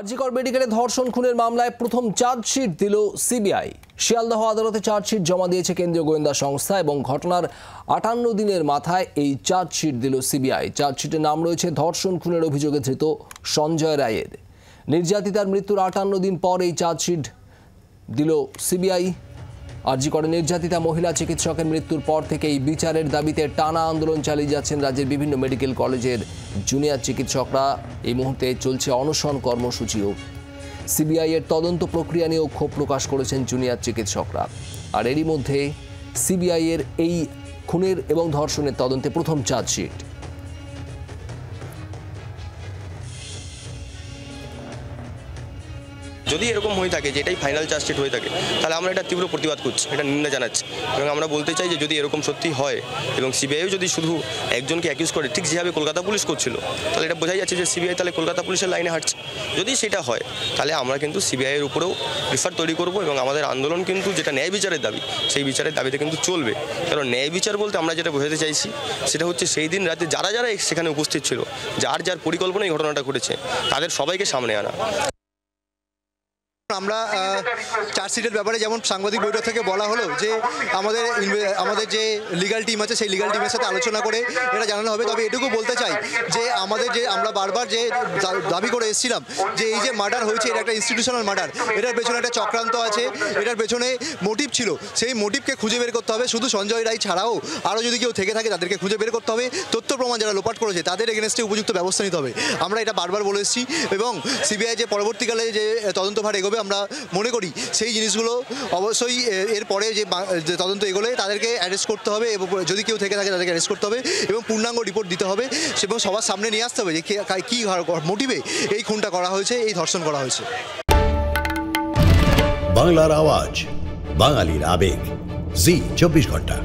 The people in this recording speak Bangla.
জি কর মেডিকেলে ধর্ষণ খুনের মামলায় প্রথম চার্জশিট দিল সিবিআই। শিয়ালদহ আদালতে চার্জশিট জমা দিয়েছে কেন্দ্রীয় গোয়েন্দা সংস্থা এবং ঘটনার 58 দিনের মাথায় এই চার্জশিট দিল সিবিআই। চার্জশিটের নাম রয়েছে ধর্ষণ খুনের অভিযোগে ধৃত সঞ্জয় রায়ের। নির্যাতিতার মৃত্যুর 58 দিন পর এই চার্জশিট দিল সিবিআই। জি করে নির্যাতিতা মহিলা চিকিৎসকের মৃত্যুর পর থেকেই বিচারের দাবিতে টানা আন্দোলন চালিয়ে যাচ্ছেন রাজ্যের বিভিন্ন মেডিকেল কলেজের জুনিয়র চিকিৎসকরা। এই মুহূর্তে চলছে অনশন কর্মসূচিও। সিবিআই এর তদন্ত প্রক্রিয়া নিয়েও ক্ষোভ প্রকাশ করেছেন জুনিয়র চিকিৎসকরা। আর এরই মধ্যে সিবিআই এর এই খুনের এবং ধর্ষণের তদন্তে প্রথম চার্জশিট। যদি এরকম হয়ে থাকে যে এটাই ফাইনাল চার্জশিট হয়ে থাকে তাহলে আমরা এটা তীব্র প্রতিবাদ করছি, এটা নিন্দা জানাচ্ছি এবং আমরা বলতে চাই যে যদি এরকম সত্যি হয় এবং সিবিআইও যদি শুধু একজনকে অ্যাকিউজ করে ঠিক যেভাবে কলকাতা পুলিশ করছিল তাহলে এটা বোঝাই যাচ্ছে যে সিবিআই তাহলে কলকাতা পুলিশের লাইনে হাঁটছে। যদি সেটা হয় তাহলে আমরা কিন্তু সিবিআইয়ের উপরেও রিফার তৈরি করব এবং আমাদের আন্দোলন কিন্তু যেটা ন্যায় বিচারের দাবি সেই বিচারের দাবিতে কিন্তু চলবে। কারণ ন্যায় বিচার বলতে আমরা যেটা বোঝাতে চাইছি সেটা হচ্ছে সেই দিন রাতে যারা যারা সেখানে উপস্থিত ছিল, যার পরিকল্পনায় এই ঘটনাটা ঘটেছে তাদের সবাইকে সামনে আনা। আমরা চার্জশিটের ব্যাপারে যেমন সাংবাদিক বৈঠক থেকে বলা হলো যে আমাদের যে লিগ্যাল টিম আছে সেই লিগ্যাল টিমের সাথে আলোচনা করে এটা জানানো হবে। তবে এটুকু বলতে চাই যে আমরা বারবার যে দাবি করে এসেছিলাম যে এই যে মার্ডার হয়েছে এটা একটা ইনস্টিটিউশনাল মার্ডার, এটার পেছনে একটা চক্রান্ত আছে, এটার পেছনে মোটিভ ছিল, সেই মোটিভকে খুঁজে বের করতে হবে। শুধু সঞ্জয় রায় ছাড়াও আরও যদি কেউ থেকে থাকে তাদেরকে খুঁজে বের করতে হবে। তথ্য প্রমাণ যারা লোপাট করেছে তাদের এগেনস্টে উপযুক্ত ব্যবস্থা নিতে হবে। আমরা এটা বারবার বলে এসেছি এবং সিবিআই যে পরবর্তীকালে যে তদন্তভার এগোবে আমরা মনে করি সেই জিনিসগুলো অবশ্যই এরপরে যে তদন্ত এগোলে তাদেরকে অ্যারেস্ট করতে হবে এবং যদি কেউ থেকে থাকে তাদেরকে অ্যারেস্ট করতে হবে এবং পূর্ণাঙ্গ রিপোর্ট দিতে হবে এবং সবার সামনে নিয়ে আসতে হবে যে কী মোটিভে এই খুনটা করা হয়েছে, এই ধর্ষণ করা হয়েছে। বাংলার আওয়াজ, বাঙালির আবেগ, জি 24 ঘন্টা।